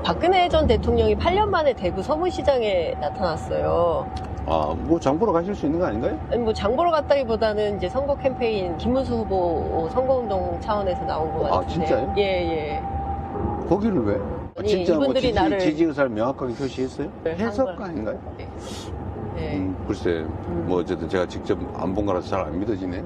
박근혜 전 대통령이 8년 만에 대구 서문시장에 나타났어요. 아, 뭐 장 보러 가실 수 있는 거 아닌가요? 아니, 뭐 장 보러 갔다기보다는 이제 선거 캠페인 김문수 후보 선거운동 차원에서 나온 것 같은데. 아, 진짜요? 예, 예. 거기를 왜? 아니, 진짜 뭐 이분들이 나를 지지 의사를 명확하게 표시했어요? 네, 해석 한 걸. 아닌가요? 예. 글쎄, 뭐 어쨌든 제가 직접 안 본 거라서 잘 안 믿어지네.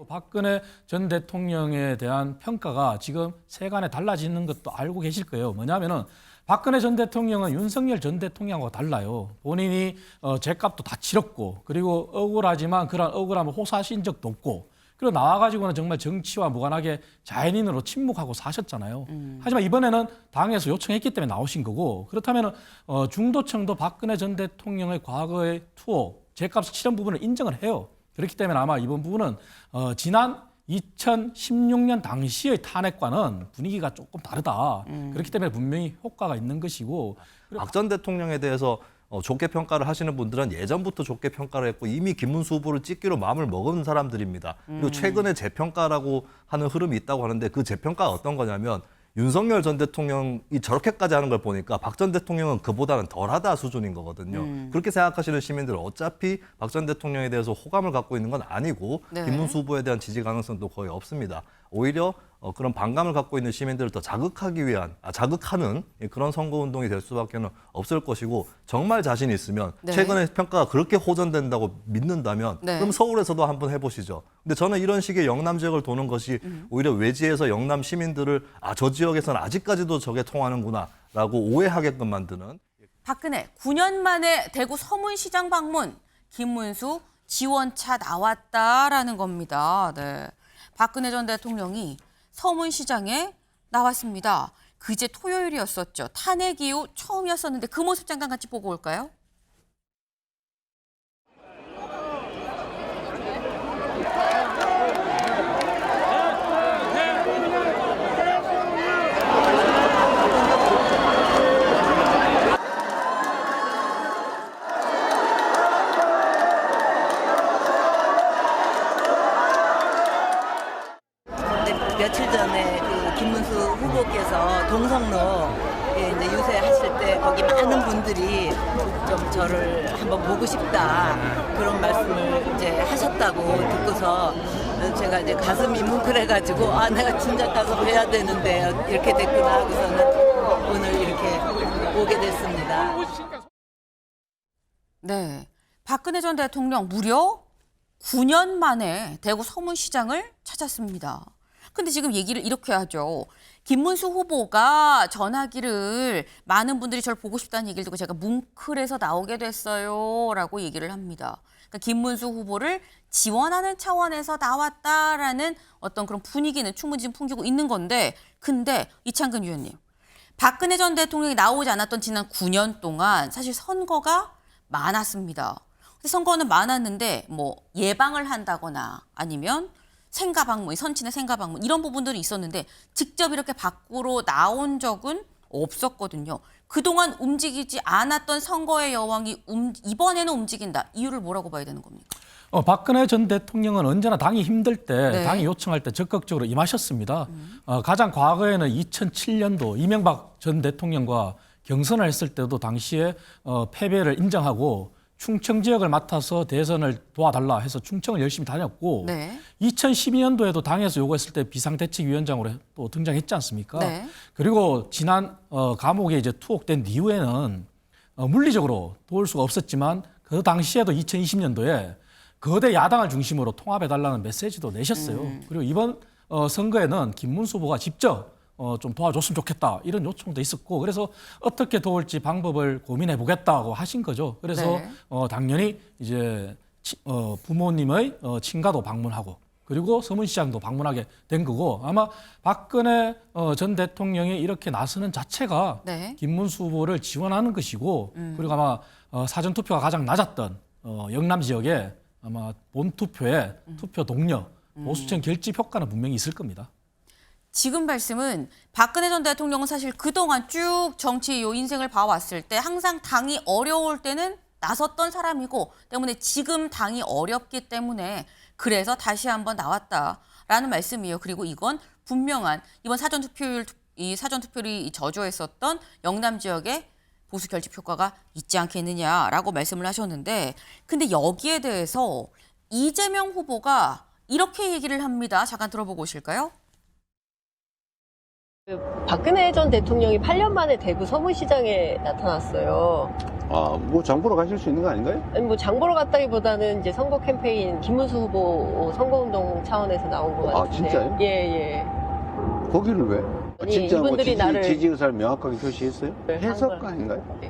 박근혜 전 대통령에 대한 평가가 지금 세간에 달라지는 것도 알고 계실 거예요. 뭐냐면은 박근혜 전 대통령은 윤석열 전 대통령하고 달라요. 본인이 죗값도 다 치렀고, 그리고 억울하지만 그런 억울함을 호소하신 적도 없고, 그리고 나와가지고는 정말 정치와 무관하게 자연인으로 침묵하고 사셨잖아요. 하지만 이번에는 당에서 요청했기 때문에 나오신 거고, 그렇다면 중도층도 박근혜 전 대통령의 과거의 투어, 죗값을 치른 부분을 인정을 해요. 그렇기 때문에 아마 이번 부분은 지난 2016년 당시의 탄핵과는 분위기가 조금 다르다. 그렇기 때문에 분명히 효과가 있는 것이고. 박 전 대통령에 대해서 좋게 평가를 하시는 분들은 예전부터 좋게 평가를 했고 이미 김문수 후보를 찍기로 마음을 먹은 사람들입니다. 그리고 최근에 재평가라고 하는 흐름이 있다고 하는데 그 재평가가 어떤 거냐면 윤석열 전 대통령이 저렇게까지 하는 걸 보니까 박 전 대통령은 그보다는 덜하다 수준인 거거든요. 그렇게 생각하시는 시민들은 어차피 박 전 대통령에 대해서 호감을 갖고 있는 건 아니고 네. 김문수 후보에 대한 지지 가능성도 거의 없습니다. 오히려 그런 반감을 갖고 있는 시민들을 더 자극하기 위한, 자극하는 그런 선거운동이 될 수밖에 없을 것이고 정말 자신 있으면 네. 최근에 평가가 그렇게 호전된다고 믿는다면 네. 그럼 서울에서도 한번 해보시죠. 근데 저는 이런 식의 영남 지역을 도는 것이 오히려 외지에서 영남 시민들을 저 지역에서는 아직까지도 저게 통하는구나 라고 오해하게끔 만드는. 박근혜 9년 만에 대구 서문시장 방문, 김문수 지원차 나왔다라는 겁니다. 네. 박근혜 전 대통령이 서문시장에 나왔습니다. 그제 토요일이었었죠. 탄핵 이후 처음이었었는데 그 모습 잠깐 같이 보고 올까요? 며칠 전에 그 김문수 후보께서 동성로에 이제 유세하실 때 거기 많은 분들이 좀 저를 한번 보고 싶다 그런 말씀을 이제 하셨다고 듣고서 제가 이제 가슴이 뭉클해가지고 아 내가 진작 가서 뵈야 되는데 이렇게 됐구나 하고서는 오늘 이렇게 오게 됐습니다. 네. 박근혜 전 대통령 무려 9년 만에 대구 서문시장을 찾았습니다. 근데 지금 얘기를 이렇게 하죠. 김문수 후보가 전화기를 많은 분들이 저를 보고 싶다는 얘기를 듣고 제가 뭉클해서 나오게 됐어요. 라고 얘기를 합니다. 그러니까 김문수 후보를 지원하는 차원에서 나왔다라는 어떤 그런 분위기는 충분히 지금 풍기고 있는 건데, 근데 이창근 위원님, 박근혜 전 대통령이 나오지 않았던 지난 9년 동안 사실 선거가 많았습니다. 선거는 많았는데 뭐 예방을 한다거나 아니면 생가방문, 선친의 생가방문 이런 부분들이 있었는데 직접 이렇게 밖으로 나온 적은 없었거든요. 그동안 움직이지 않았던 선거의 여왕이 이번에는 움직인다. 이유를 뭐라고 봐야 되는 겁니까? 박근혜 전 대통령은 언제나 당이 힘들 때, 네. 당이 요청할 때 적극적으로 임하셨습니다. 가장 과거에는 2007년도 이명박 전 대통령과 경선을 했을 때도 당시에 패배를 인정하고 충청 지역을 맡아서 대선을 도와달라 해서 충청을 열심히 다녔고, 네. 2012년도에도 당에서 요구했을 때 비상대책위원장으로 또 등장했지 않습니까? 네. 그리고 지난 감옥에 이제 투옥된 이후에는 물리적으로 도울 수가 없었지만 그 당시에도 2020년도에 거대 야당을 중심으로 통합해달라는 메시지도 내셨어요. 그리고 이번 선거에는 김문수 후보가 직접 좀 도와줬으면 좋겠다 이런 요청도 있었고, 그래서 어떻게 도울지 방법을 고민해 보겠다고 하신 거죠. 그래서 네. 당연히 이제 부모님의 친가도 방문하고 그리고 서문시장도 방문하게 된 거고, 아마 박근혜 전 대통령이 이렇게 나서는 자체가 네. 김문수 후보를 지원하는 것이고, 그리고 아마 사전 투표가 가장 낮았던 영남 지역에 아마 본 투표에 투표 동료 보수층 결집 효과는 분명히 있을 겁니다. 지금 말씀은 박근혜 전 대통령은 사실 그동안 쭉 정치 요 인생을 봐왔을 때 항상 당이 어려울 때는 나섰던 사람이고 때문에 지금 당이 어렵기 때문에 그래서 다시 한번 나왔다라는 말씀이에요. 그리고 이건 분명한 이번 사전투표율 이 사전 투표율이 저조했었던 영남 지역에 보수 결집 효과가 있지 않겠느냐라고 말씀을 하셨는데, 근데 여기에 대해서 이재명 후보가 이렇게 얘기를 합니다. 잠깐 들어보고 오실까요? 박근혜 전 대통령이 8년 만에 대구 서문시장에 나타났어요. 아, 뭐 장보러 가실 수 있는 거 아닌가요? 아니, 뭐 장보러 갔다기보다는 이제 선거 캠페인 김문수 후보 선거운동 차원에서 나온 것 아, 같은데. 진짜요? 예, 예. 거기를 왜? 아니, 진짜 뭐 이분들이 나를- 지지 의사를 명확하게 표시했어요? 네, 해석 한 걸- 아닌가요?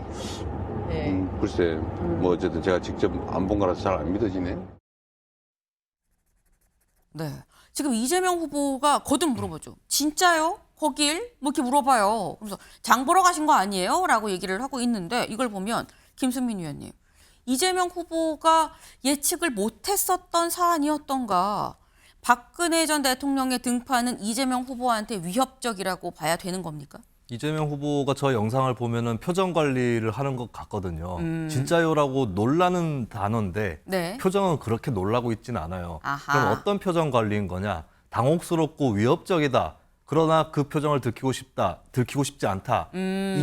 예. 글쎄, 뭐 어쨌든 제가 직접 안 본 거라서 잘 안 믿어지네. 네. 지금 이재명 후보가 거듭 물어보죠. 진짜요? 거길? 뭐 이렇게 물어봐요. 그래서 장 보러 가신 거 아니에요? 라고 얘기를 하고 있는데, 이걸 보면 김순민 위원님, 이재명 후보가 예측을 못했었던 사안이었던가, 박근혜 전 대통령의 등판은 이재명 후보한테 위협적이라고 봐야 되는 겁니까? 이재명 후보가 저 영상을 보면은 표정 관리를 하는 것 같거든요. 진짜요라고 놀라는 단어인데 네. 표정은 그렇게 놀라고 있지는 않아요. 아하. 그럼 어떤 표정 관리인 거냐? 당혹스럽고 위협적이다. 그러나 그 표정을 들키고 싶지 않다.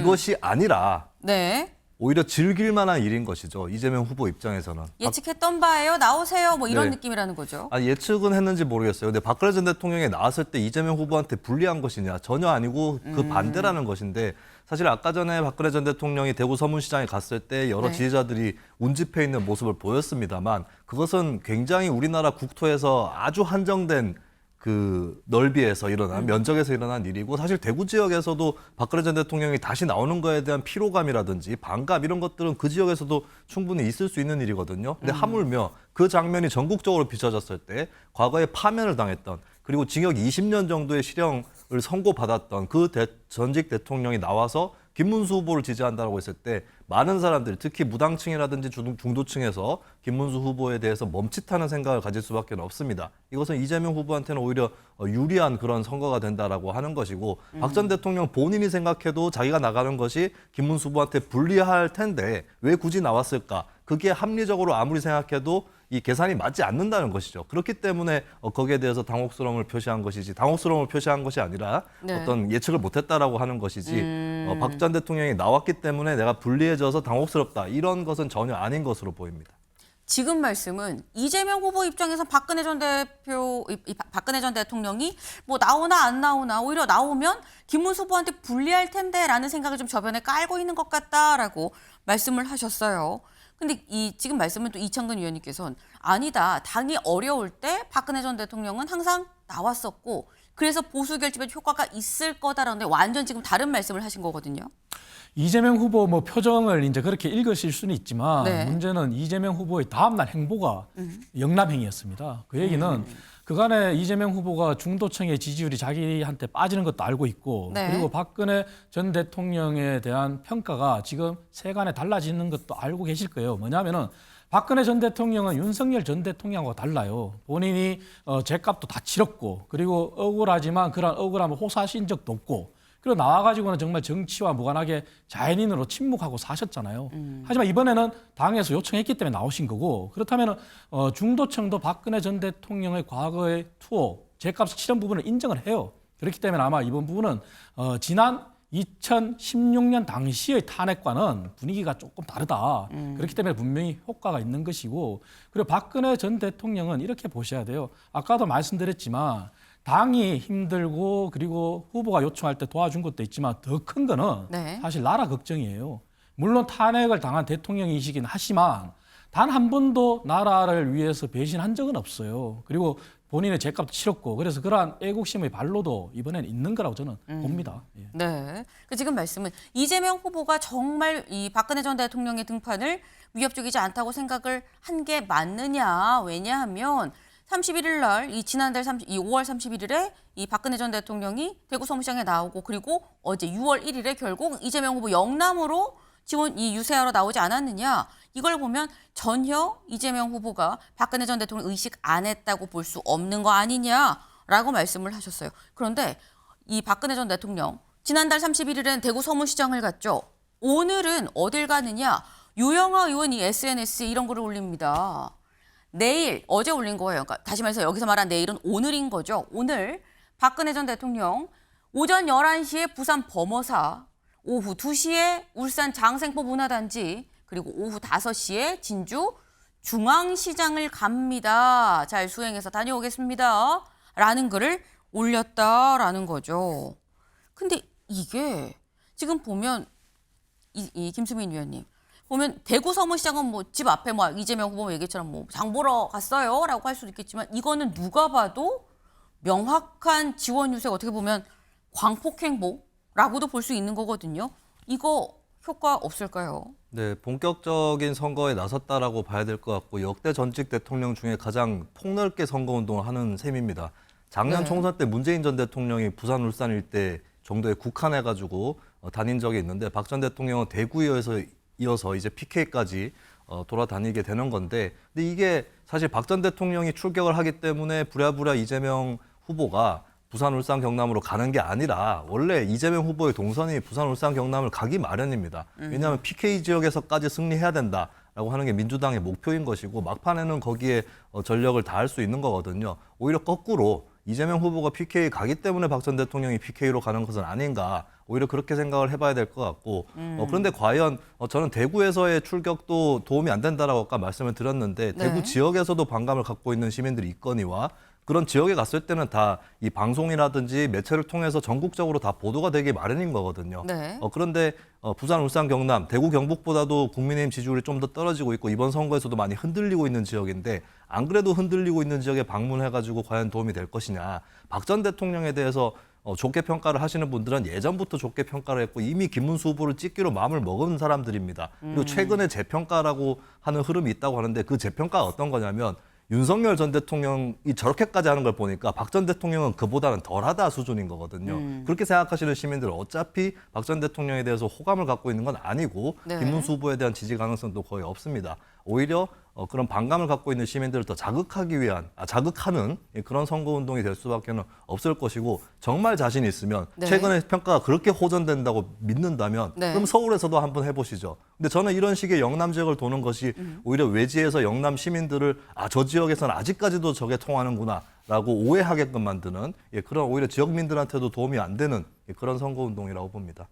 이것이 아니라 네. 오히려 즐길 만한 일인 것이죠. 이재명 후보 입장에서는. 예측했던 바예요. 나오세요. 뭐 이런 네. 느낌이라는 거죠. 예측은 했는지 모르겠어요. 근데 박근혜 전 대통령이 나왔을 때 이재명 후보한테 불리한 것이냐? 전혀 아니고 그 반대라는 것인데, 사실 아까 전에 박근혜 전 대통령이 대구 서문시장에 갔을 때 여러 네. 지지자들이 운집해 있는 모습을 보였습니다만, 그것은 굉장히 우리나라 국토에서 아주 한정된 그 넓이에서 일어난 면적에서 일어난 일이고, 사실 대구 지역에서도 박근혜 전 대통령이 다시 나오는 거에 대한 피로감이라든지 반감 이런 것들은 그 지역에서도 충분히 있을 수 있는 일이거든요. 근데 하물며 그 장면이 전국적으로 비춰졌을 때 과거에 파면을 당했던, 그리고 징역 20년 정도의 실형을 선고받았던 그 전직 대통령이 나와서 김문수 후보를 지지한다고 했을 때 많은 사람들이, 특히 무당층이라든지 중도층에서 김문수 후보에 대해서 멈칫하는 생각을 가질 수밖에 없습니다. 이것은 이재명 후보한테는 오히려 유리한 그런 선거가 된다라고 하는 것이고, 박 전 대통령 본인이 생각해도 자기가 나가는 것이 김문수 후보한테 불리할 텐데 왜 굳이 나왔을까? 그게 합리적으로 아무리 생각해도 이 계산이 맞지 않는다는 것이죠. 그렇기 때문에 거기에 대해서 당혹스러움을 표시한 것이지, 당혹스러움을 표시한 것이 아니라 네. 어떤 예측을 못했다라고 하는 것이지, 박 전 대통령이 나왔기 때문에 내가 불리해져서 당혹스럽다, 이런 것은 전혀 아닌 것으로 보입니다. 지금 말씀은 이재명 후보 입장에서 박근혜 전 대통령이 뭐 나오나 안 나오나, 오히려 나오면 김문수 후보한테 불리할 텐데라는 생각을 좀 저변에 깔고 있는 것 같다라고 말씀을 하셨어요. 근데 지금 말씀은 또 이창근 위원님께서는 아니다. 당이 어려울 때 박근혜 전 대통령은 항상 나왔었고, 그래서 보수 결집에 효과가 있을 거다라는데 완전 지금 다른 말씀을 하신 거거든요. 이재명 후보 뭐 표정을 이제 그렇게 읽으실 수는 있지만, 네. 문제는 이재명 후보의 다음날 행보가 영남행이었습니다. 그 얘기는 그간에 이재명 후보가 중도층의 지지율이 자기한테 빠지는 것도 알고 있고, 네. 그리고 박근혜 전 대통령에 대한 평가가 지금 세간에 달라지는 것도 알고 계실 거예요. 뭐냐면은 박근혜 전 대통령은 윤석열 전 대통령하고 달라요. 본인이 죗값도 다 치렀고, 그리고 억울하지만 그런 억울함을 호소하신 적도 없고, 그리고 나와가지고는 정말 정치와 무관하게 자연인으로 침묵하고 사셨잖아요. 하지만 이번에는 당에서 요청했기 때문에 나오신 거고, 그렇다면 중도층도 박근혜 전 대통령의 과거의 투어, 죗값을 치른 부분을 인정을 해요. 그렇기 때문에 아마 이번 부분은 지난 2016년 당시의 탄핵과는 분위기가 조금 다르다. 그렇기 때문에 분명히 효과가 있는 것이고, 그리고 박근혜 전 대통령은 이렇게 보셔야 돼요. 아까도 말씀드렸지만 당이 힘들고, 그리고 후보가 요청할 때 도와준 것도 있지만 더 큰 거는 네. 사실 나라 걱정이에요. 물론 탄핵을 당한 대통령이시긴 하지만 단 한 번도 나라를 위해서 배신한 적은 없어요. 그리고 본인의 죗값도 치렀고, 그래서 그러한 애국심의 발로도 이번에는 있는 거라고 저는 봅니다. 예. 네. 지금 말씀은 이재명 후보가 정말 이 박근혜 전 대통령의 등판을 위협적이지 않다고 생각을 한 게 맞느냐. 왜냐하면 31일 날, 지난달 5월 31일에 이 박근혜 전 대통령이 대구 서문시장에 나오고, 그리고 어제 6월 1일에 결국 이재명 후보 영남으로 유세하러 나오지 않았느냐. 이걸 보면 전혀 이재명 후보가 박근혜 전 대통령 의식 안 했다고 볼 수 없는 거 아니냐라고 말씀을 하셨어요. 그런데 이 박근혜 전 대통령 지난달 31일엔 대구 서문시장을 갔죠. 오늘은 어딜 가느냐. 유영하 의원이 SNS에 이런 글을 올립니다. 내일, 어제 올린 거예요. 그러니까 다시 말해서 여기서 말한 내일은 오늘인 거죠. 오늘 박근혜 전 대통령 오전 11시에 부산 범어사, 오후 2시에 울산 장생포 문화단지, 그리고 오후 5시에 진주 중앙시장을 갑니다. 잘 수행해서 다녀오겠습니다. 라는 글을 올렸다라는 거죠. 근데 이게 지금 보면 이 김수민 위원님 보면 대구 서문시장은 뭐 집 앞에 뭐 이재명 후보 얘기처럼 뭐 장 보러 갔어요라고 할 수도 있겠지만 이거는 누가 봐도 명확한 지원 유색 어떻게 보면 광폭행보라고도 볼 수 있는 거거든요. 이거 효과 없을까요? 네, 본격적인 선거에 나섰다라고 봐야 될 것 같고 역대 전직 대통령 중에 가장 폭넓게 선거운동을 하는 셈입니다. 작년 네. 총선 때 문재인 전 대통령이 부산, 울산 일대 정도에 국한해가지고 다닌 적이 있는데 박 전 대통령은 대구에서 이어서 이제 PK까지 돌아다니게 되는 건데, 근데 이게 사실 박 전 대통령이 출격을 하기 때문에 부랴부랴 이재명 후보가 부산, 울산, 경남으로 가는 게 아니라 원래 이재명 후보의 동선이 부산, 울산, 경남을 가기 마련입니다. 왜냐하면 PK 지역에서까지 승리해야 된다라고 하는 게 민주당의 목표인 것이고 막판에는 거기에 전력을 다할 수 있는 거거든요. 오히려 거꾸로 이재명 후보가 PK 가기 때문에 박 전 대통령이 PK로 가는 것은 아닌가, 오히려 그렇게 생각을 해봐야 될 것 같고 그런데 과연 저는 대구에서의 출격도 도움이 안 된다라고 아까 말씀을 드렸는데 네. 대구 지역에서도 반감을 갖고 있는 시민들이 있거니와 그런 지역에 갔을 때는 다 이 방송이라든지 매체를 통해서 전국적으로 다 보도가 되기 마련인 거거든요. 네. 그런데 부산, 울산, 경남, 대구, 경북보다도 국민의힘 지지율이 좀 더 떨어지고 있고 이번 선거에서도 많이 흔들리고 있는 지역인데 안 그래도 흔들리고 있는 지역에 방문해가지고 과연 도움이 될 것이냐. 박 전 대통령에 대해서 좋게 평가를 하시는 분들은 예전부터 좋게 평가를 했고 이미 김문수 후보를 찍기로 마음을 먹은 사람들입니다. 그리고 최근에 재평가라고 하는 흐름이 있다고 하는데 그 재평가가 어떤 거냐면 윤석열 전 대통령이 저렇게까지 하는 걸 보니까 박 전 대통령은 그보다는 덜하다 수준인 거거든요. 그렇게 생각하시는 시민들은 어차피 박 전 대통령에 대해서 호감을 갖고 있는 건 아니고 네. 김문수 후보에 대한 지지 가능성도 거의 없습니다. 오히려 그런 반감을 갖고 있는 시민들을 더 자극하기 위한, 자극하는 그런 선거운동이 될 수밖에 없을 것이고 정말 자신 있으면 네. 최근에 평가가 그렇게 호전된다고 믿는다면 네. 그럼 서울에서도 한번 해보시죠. 근데 저는 이런 식의 영남 지역을 도는 것이 오히려 외지에서 영남 시민들을 저 지역에서는 아직까지도 저게 통하는구나 라고 오해하게끔 만드는 그런 오히려 지역민들한테도 도움이 안 되는 그런 선거운동이라고 봅니다.